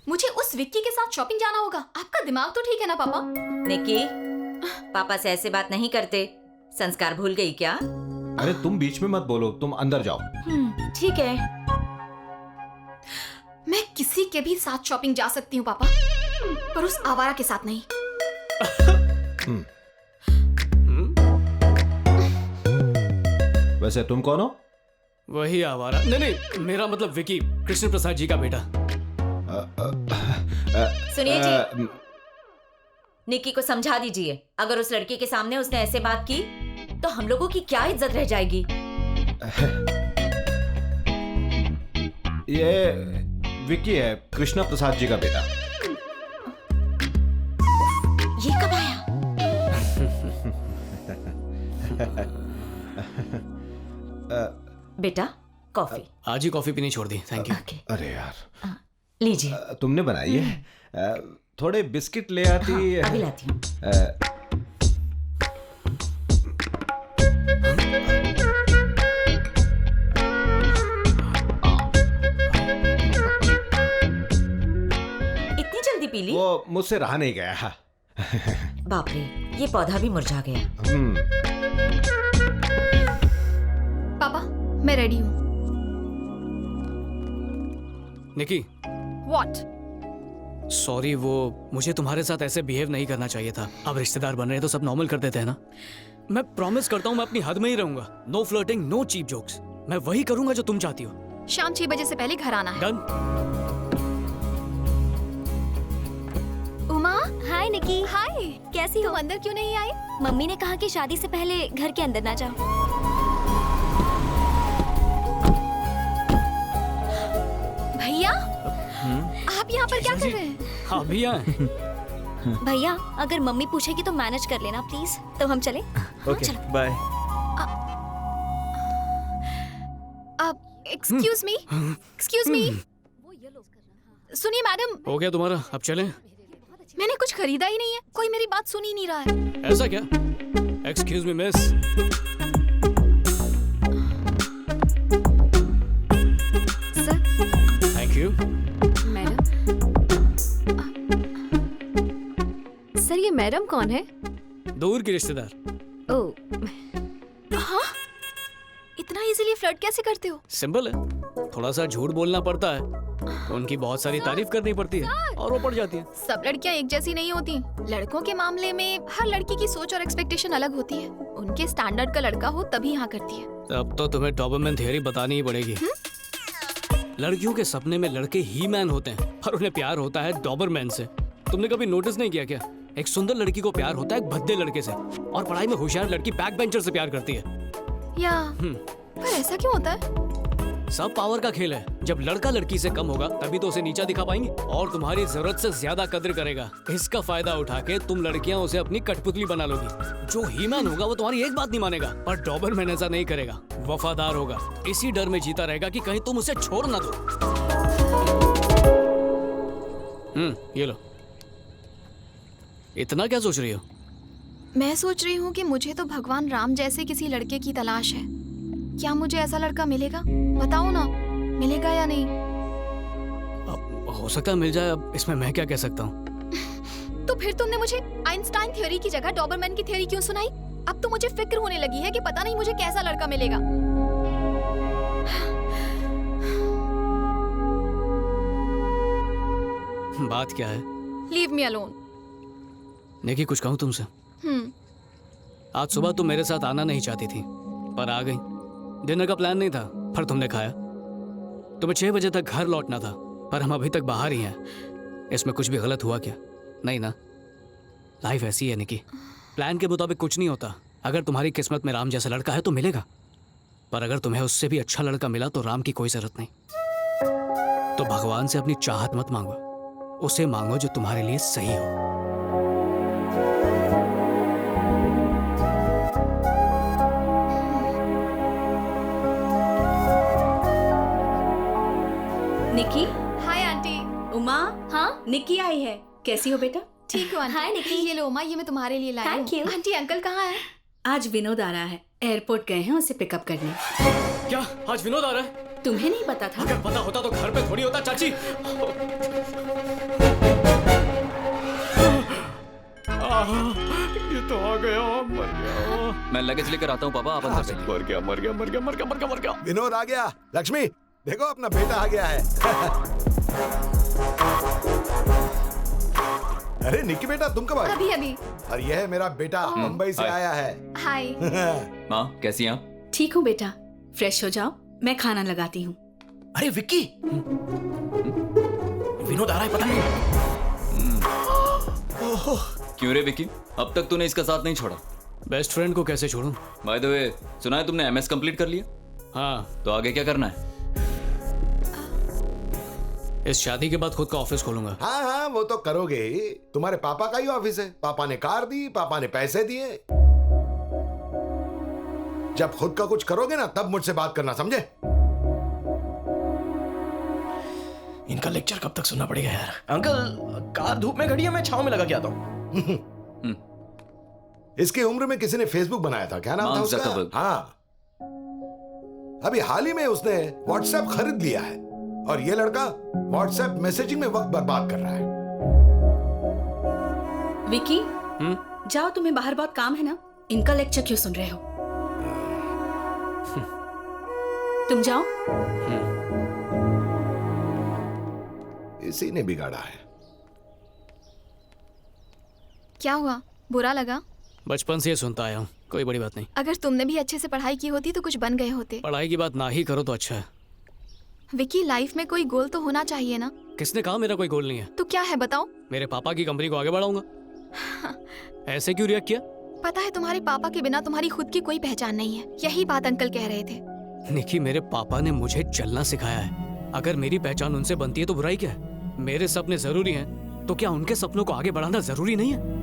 मुझे उस विक्की के साथ शॉपिंग जाना होगा। आपका दिमाग तो ठीक है ना पापा? निकी, पापा से ऐसे बात नहीं करते। संस्कार भूल गई क्या? अरे तुम बीच में मत बोलो, तुम अंदर जाओ। ठीक है। मैं किसी के भी साथ शॉपिंग जा सकती हूँ पापा, पर उस आवारा के साथ नहीं। वैसे तुम कौन हो? वही आवारा। नहीं, मेरा मतलब विकी, कृष्ण प्रसाद जी का बेटा। सुनिए जी, निकी को समझा दीजिए। अगर उस लड़की के सामने उसने ऐसे बात की तो हम लोगों की क्या इज्जत रह जाएगी। ये विक्की है, कृष्णा प्रसाद जी का बेटा। ये कब आया? बेटा, कॉफी। आज ही कॉफी पीनी छोड़ दी, थैंक यू। ओके, अरे यार, लीजिए। तुमने बनाई है? थोड़े बिस्किट ले आती। अभी लाती हूँ। इतनी जल्दी पी ली? वो मुझसे रहा नहीं गया। बाप रे, ये पौधा भी मुरझा गया। पापा मैं रेडी हूँ। निकी, व्हाट? सॉरी, वो मुझे तुम्हारे साथ ऐसे बिहेव नहीं करना चाहिए था। अब रिश्तेदार बन रहे हैं तो सब नॉर्मल कर देते हैं ना। मैं प्रॉमिस करता हूँ मैं अपनी हद में ही रहूंगा। No flirting, no cheap jokes. मैं वही करूंगा जो तुम चाहती हो। शाम 6 बजे से पहले घर आना है। डन। उमा, हाय निकी। हाय। कैसी तुम हो? अंदर क्यों नहीं आई? मम्मी ने कहा कि शादी से पहले घर के अंदर ना जाओ। भैया, आप यहाँ पर क्या कर रहे हैं? हाँ भैया। भैया, अगर मम्मी पूछेगी तो मैनेज कर लेना प्लीज। तो हम चले? Okay, bye. अब एक्सक्यूज मी, एक्सक्यूज मी। सुनिए मैडम, हो गया तुम्हारा, अब चलें? मैंने कुछ खरीदा ही नहीं है। कोई मेरी बात सुन ही नहीं रहा है। ऐसा क्या? Excuse me miss. Sir. Thank you. Madam. Sir ये मैडम कौन है? दूर की रिश्तेदार। ओह। हाँ? इतना इजीली फ्लर्ट कैसे करते हो? सिंपल है, थोड़ा सा झूठ बोलना पड़ता है, उनकी बहुत सारी तारीफ करनी पड़ती है और वो पड़ जाती है। सब लड़कियां एक जैसी नहीं होती। लड़कों के मामले में हर लड़की की सोच और एक्सपेक्टेशन अलग होती है। उनके स्टैंडर्ड का लड़का हो तभी यहाँ करती है। अब तो तुम्हें डॉबरमैन थ्योरी बतानी ही पड़ेगी। लड़कियों के सपने में लड़के ही मैन होते हैं, पर उन्हें प्यार होता है डॉबरमैन से। तुमने कभी नोटिस नहीं किया क्या? एक सुंदर लड़की को प्यार होता है एक भद्दे लड़के से, और पढ़ाई में होशियार लड़की बैक बेंचर से प्यार करती है। या पर ऐसा क्यों होता है? सब पावर का खेल है। जब लड़का लड़की से कम होगा तभी तो उसे नीचा दिखा पाएंगे और तुम्हारी जरूरत से ज्यादा कद्र करेगा। इसका फायदा उठा के तुम लड़कियां उसे अपनी कठपुतली बना लोगी। जो हीमैन होगा वो तुम्हारी एक बात नहीं मानेगा, पर डॉबरमैन ऐसा नहीं करेगा। वफादार होगा, इसी डर में जीता रहेगा कि कहीं तुम उसे छोड़ ना दो। ये लो। इतना क्या सोच रही हो? मैं सोच रही हूँ कि मुझे तो भगवान राम जैसे किसी लड़के की तलाश है। क्या मुझे ऐसा लड़का मिलेगा? बताओ ना, मिलेगा या नहीं? अब हो सकता है मिल जाए, अब इसमें मैं क्या कह सकता हूँ। तो फिर तुमने मुझे आइंस्टाइन थ्योरी की जगह डॉबरमैन की थ्योरी क्यों सुनाई? अब तो मुझे फिक्र होने लगी है कि पता नहीं मुझे कैसा लड़का मिलेगा। बात क्या है? Leave me alone. निकी, कुछ कहूँ तुमसे? आज सुबह तुम मेरे साथ आना नहीं चाहती थी, पर आ गई। डिनर का प्लान नहीं था, पर तुमने खाया। तुम्हें 6 बजे तक घर लौटना था, पर हम अभी तक बाहर ही हैं। इसमें कुछ भी गलत हुआ क्या? नहीं ना? लाइफ ऐसी है निकी, प्लान के मुताबिक कुछ नहीं होता। अगर तुम्हारी किस्मत में राम जैसा लड़का है तो मिलेगा, पर अगर तुम्हें उससे भी अच्छा लड़का मिला तो राम की कोई जरूरत नहीं। तो भगवान से अपनी चाहत मत मांगो, उसे मांगो जो तुम्हारे लिए सही हो। निकी। Hi aunty. उमा। हाँ? निकी आई है। कैसी हो बेटा? ठीक हो आंटी? हाय निकी। ये लो उमा, ये मैं तुम्हारे लिए लाई हूँ। Thank you। आंटी अंकल कहाँ है? आज विनोद आ रहा है, एयरपोर्ट गए हैं उसे पिकअप करने। क्या आज विनोद आ रहा है? तुम्हें नहीं पता था? अगर पता होता तो घर पे थोड़ी होता चाची। मैं लगेज लेकर आता हूँ पापा, आप अंदर बैठिए। मर गया मर गया मर गया मर गया मर गया मर गया। विनोद आ गया। लक्ष्मी देखो अपना बेटा आ गया है। अरे निक्की बेटा तुम कब आए? अभी अभी। और यह है मेरा बेटा, मुंबई से हाय। आया है। हाय। माँ कैसी हैं आप? ठीक हूँ बेटा, फ्रेश हो जाओ, मैं खाना लगाती हूँ। अरे विक्की, विनोद आ रहा है पता नहीं। क्यों रे विक्की, अब तक तूने इसका साथ नहीं छोड़ा? बेस्ट फ्रेंड को कैसे छोड़ूं? बाय द वे, सुना है तुमने एमएस कंप्लीट कर लिया? हाँ, तो आगे क्या करना है? इस शादी के बाद खुद का ऑफिस खोलूंगा। हाँ हाँ वो तो करोगे ही, तुम्हारे पापा का ही ऑफिस है। पापा ने कार दी, पापा ने पैसे दिए। जब खुद का कुछ करोगे ना तब मुझसे बात करना, समझे? इनका लेक्चर कब तक सुनना पड़ेगा यार। अंकल कार धूप में खड़ी है, मैं छांव में लगा के आता हूँ। इसकी उम्र में किसी ने फेसबुक बनाया था, क्या नाम था मार्क उसका? ज़करबर्ग। हाँ, अभी हाल ही में उसने व्हाट्सएप खरीद लिया है और ये लड़का व्हाट्सएप मैसेजिंग में वक्त बर्बाद कर रहा है। विकी, जाओ, तुम्हें बाहर बहुत काम है ना, इनका लेक्चर क्यों सुन रहे हो? तुम जाओ। इसी ने बिगाड़ा है। क्या हुआ, बुरा लगा? बचपन से ये सुनता आया हूँ, कोई बड़ी बात नहीं। अगर तुमने भी अच्छे से पढ़ाई की होती तो कुछ बन गए होते। पढ़ाई की बात ना ही करो तो अच्छा है। विकी, लाइफ में कोई गोल तो होना चाहिए ना। किसने कहा मेरा कोई गोल नहीं है? तो क्या है बताओ? मेरे पापा की कंपनी को आगे बढ़ाऊंगा। ऐसे क्यों रिएक्ट किया? पता है तुम्हारे पापा के बिना तुम्हारी खुद की कोई पहचान नहीं है। यही बात अंकल कह रहे थे। निकी, मेरे पापा ने मुझे चलना सिखाया है। अगर मेरी पहचान उनसे बनती है तो बुराई क्या है? मेरे सपने जरूरी हैं, तो क्या उनके सपनों को आगे बढ़ाना जरूरी नहीं है?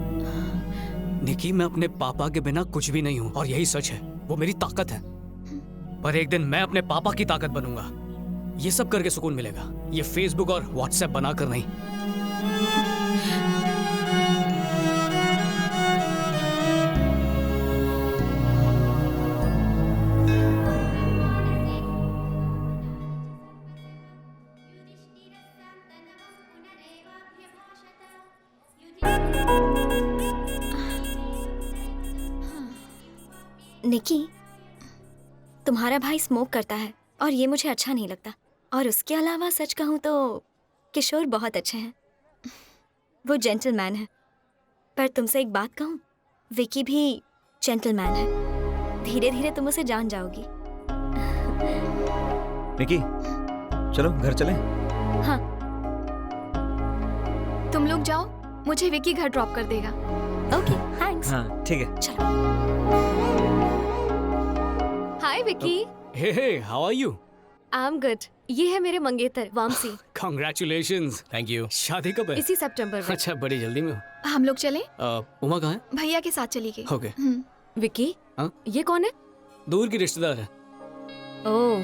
निकी, मैं अपने पापा के बिना कुछ भी नहीं हूँ और यही सच है, वो मेरी ताकत है। पर एक दिन मैं अपने पापा की ताकत बनूंगा। ये सब करके सुकून मिलेगा, ये फेसबुक और व्हाट्सएप बनाकर नहीं। निकी, तुम्हारा भाई स्मोक करता है और ये मुझे अच्छा नहीं लगता। और उसके अलावा सच कहूँ तो किशोर बहुत अच्छे हैं, वो जेंटलमैन है। पर तुमसे एक बात कहूँ, विकी भी जेंटलमैन है। धीरे धीरे तुम उसे जान जाओगी। निकी चलो घर चलें। हाँ, तुम लोग जाओ, मुझे विकी घर ड्रॉप कर देगा। Okay, thanks. हाँ ठीक है। चलो। Hi Vicky. Hey hey, how are you? I am good. ये है मेरे मंगेतर वामसी। कांग्रेचुलेशंस। Thank you. शादी कब है? इसी सितंबर में। अच्छा, बड़ी जल्दी में हो। हम लोग चले? उमा कहाँ है? भैया के साथ चली गई। ओके। विकी, हाँ? ये कौन है? दूर की रिश्तेदार है। ओह,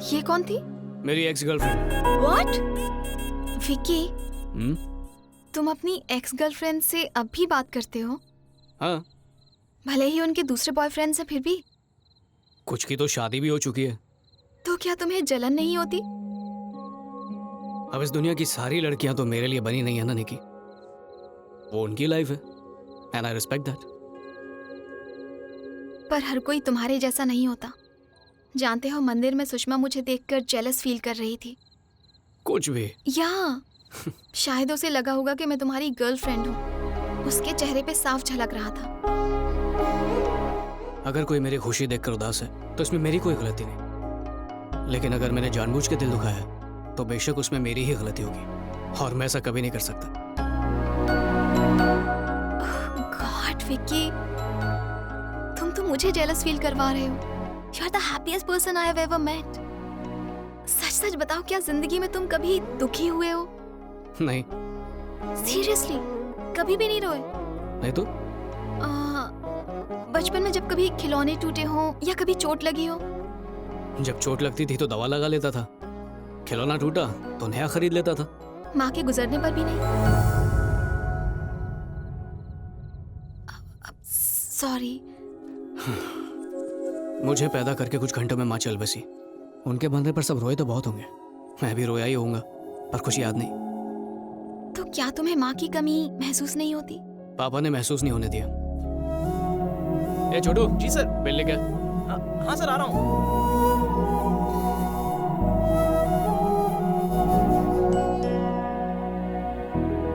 ये कौन थी? मेरी एक्स गर्लफ्रेंड। व्हाट? विकी, तुम अपनी एक्स गर्लफ्रेंड से अब भी बात करते हो? हाँ, भले ही उनके दूसरे बॉयफ्रेंड से, फिर भी? कुछ की तो शादी भी हो चुकी है। तो क्या तुम्हें जलन नहीं होती? अब इस दुनिया की सारी लड़कियां तो मेरे लिए बनी नहीं है ना निकी। वो उनकी लाइफ है एंड आई रिस्पेक्ट दैट। पर हर कोई तुम्हारे जैसा नहीं होता। जानते हो, मंदिर में सुषमा मुझे देखकर जेलस फील कर रही थी। कुछ भी। या शायद उसे लगा होगा कि मैं तुम्हारी गर्लफ्रेंड हूँ। उसके चेहरे पे साफ झलक रहा था। अगर कोई मेरी खुशी देखकर उदास है तो इसमें मेरी कोई गलती नहीं, लेकिन अगर मैंने जानबूझ के दिल दुखाया है तो बेशक उसमें मेरी ही गलती होगी और मैं ऐसा कभी नहीं कर सकता। गॉड विकी, तुम तो मुझे जेलस फील करवा रहे हो। You are the happiest person I have ever met. सच सच बताओ, क्या जिंदगी में तुम कभी दुखी हुए हो? नहीं। सीरियसली, कभी भी नहीं रोए? नहीं तो बचपन में जब कभी खिलौने टूटे हो या कभी चोट लगी हो? जब चोट लगती थी तो दवा लगा लेता था, खिलौना टूटा तो नया खरीद लेता था। माँ के गुजरने पर भी नहीं? सॉरी। मुझे पैदा करके कुछ घंटों में माँ चल बसी। उनके बंधने पर सब रोए तो बहुत होंगे, मैं भी रोया ही होऊंगा, पर कुछ याद नहीं। तो क्या तुम्हें माँ की कमी महसूस नहीं होती? पापा ने महसूस नहीं होने दिया। ए छोटू, जी सर। बिल लेके आ। हाँ सर, आ रहा हूँ।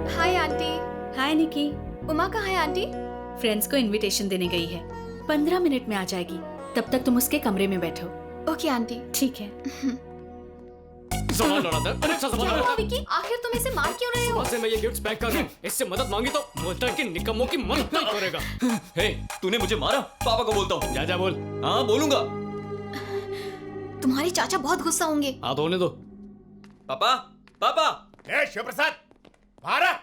Hi aunty. हाय निकी। उमा कहाँ है आंटी? फ्रेंड्स को इनविटेशन देने गई है, 15 मिनट में आ जाएगी। तब तक तुम उसके कमरे में बैठो। Okay aunty. ठीक है। सामान लौटा दे। अरे अच्छा सामान क्या लौटा हुआ दे। विकी? आखिर तुम इसे मार क्यों रहे हो? सुबह से मैं ये गिफ्ट्स पैक कर रहा हूँ। इससे मदद मांगी तो बोलता है कि निकम्मों की मदद नहीं करेगा। हे, तूने मुझे मारा? पापा को बोलता हूँ। जा जा बोल। हाँ बोलूंगा। तुम्हारे चाचा बहुत गुस्सा होंगे। हाथ होने दो। पापा, पापा। ए शिवप्रसाद, बाहर आ।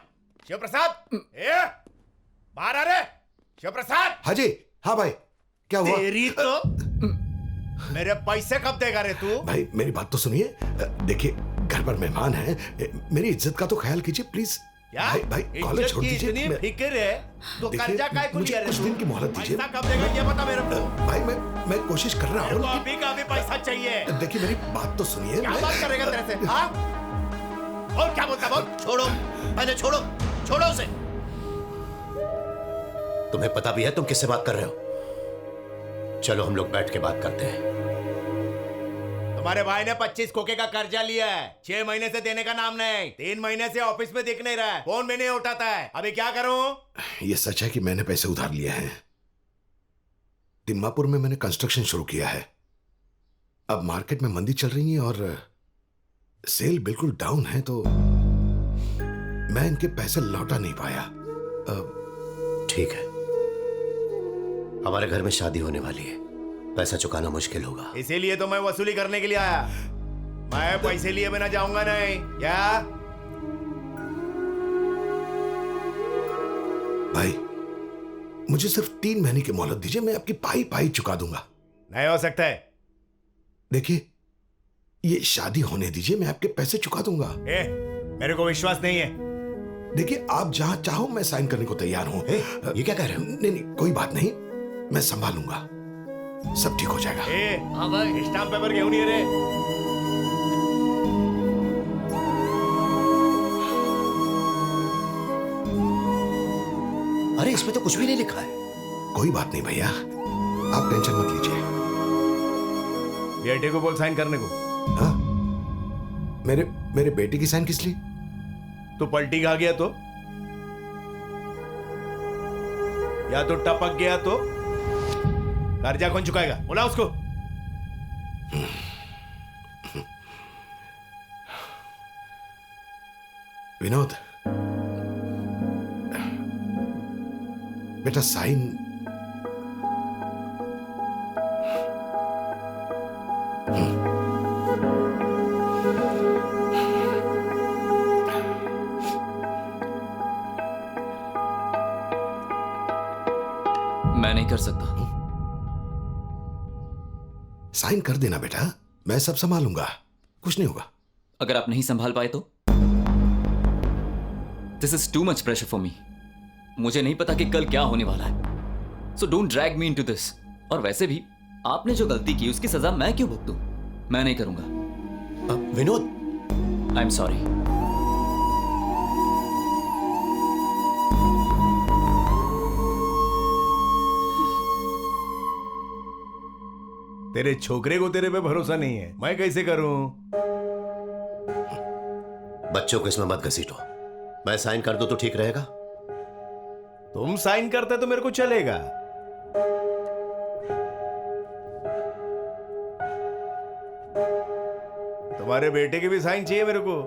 शिवप्रसाद, ए बाहर आ रे। शिवप्रसाद। हाँ जी। हाँ भाई, क्या हुआ? तेरी तो मेरे पैसे कब देगा रे तू? भाई मेरी बात तो सुनिए। देखिए घर पर मेहमान हैं, मेरी इज्जत का तो ख्याल कीजिए प्लीज। क्या? भाई कॉलेज इज्जत छोड़ की दीजिए। इतनी फिक्र है तो देखिए, कर्जा काय को मुझे लिया रे कुछ तू? दिन की मोहलत दीजिए। पैसा कब देगा ये बता मेरे को। भाई मैं कोशिश कर रहा मेरे को हूँ। अभी का अभी पैसा चाहिए। देखिए मेरी बात तो सुनिए। क्या बात करेगा तेरे से? हाँ? और क्या बोलता बोल? छोड़ो, पहले छोड़ो, छोड़ो उसे। तुम्हें पता भी है तुम किससे बात कर रहे हो? चलो हम लोग बैठ के बात करते हैं। तुम्हारे भाई ने 25 खोखे का कर्जा लिया है, 6 महीने से देने का नाम नहीं, 3 महीने से ऑफिस में दिख नहीं रहा है, फोन में नहीं उठाता है। अभी क्या करूं? ये सच है कि मैंने पैसे उधार लिए हैं। दिमापुर में मैंने कंस्ट्रक्शन शुरू किया है। अब मार्केट में मंदी चल रही है और सेल बिल्कुल डाउन है, तो मैं इनके पैसे लौटा नहीं पाया। ठीक है, हमारे घर में शादी होने वाली है, पैसा चुकाना मुश्किल होगा। इसीलिए तो मैं वसूली करने के लिए आया। मैं पैसे लिए बिना जाऊंगा नहीं। क्या भाई मुझे सिर्फ 3 महीने की मोहलत दीजिए, मैं आपकी पाई पाई चुका दूंगा। नहीं हो सकता है। देखिए ये शादी होने दीजिए, मैं आपके पैसे चुका दूंगा। मेरे को विश्वास नहीं है। देखिए आप जहां चाहो मैं साइन करने को तैयार हूं। ये क्या कह रहे हो? नहीं कोई बात नहीं, मैं संभालूंगा, सब ठीक हो जाएगा। हाँ भाई, स्टाम्प पेपर क्यों नहीं है रे? अरे इसमें तो कुछ भी नहीं लिखा है। कोई बात नहीं भैया, आप टेंशन मत लीजिए। बेटे को बोल साइन करने को। हाँ? मेरे बेटे की साइन किस लिए? तो पलटी खा गया तो, या तो टपक गया तो कर्जा कौन चुकाएगा? बोला उसको। विनोद बेटा साइन। मैं नहीं कर सकता। साइन कर देना बेटा, मैं सब संभालूंगा, कुछ नहीं होगा। अगर आप नहीं संभाल पाए तो? This is too much pressure for me. मुझे नहीं पता कि कल क्या होने वाला है, so don't drag me into this. और वैसे भी आपने जो गलती की उसकी सजा मैं क्यों भुगतूं? मैं नहीं करूंगा। Vinod, I am sorry. तेरे छोकरे को तेरे पे भरोसा नहीं है, मैं कैसे करूं? बच्चों को इसमें मत घसीटो। मैं साइन कर दूं तो ठीक रहेगा? तुम साइन करते तो मेरे को चलेगा। तुम्हारे बेटे के भी साइन चाहिए मेरे को।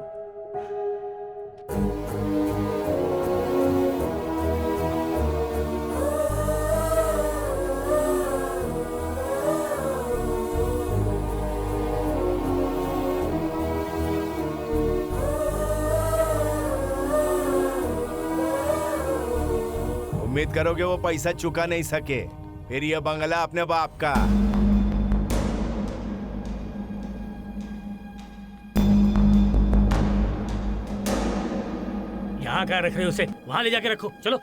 उम्मीद करो कि वो पैसा चुका नहीं सके, फिर ये बंगला अपने बाप का। यहाँ कहाँ रख रहे हो उसे? वहां ले जाके रखो, चलो।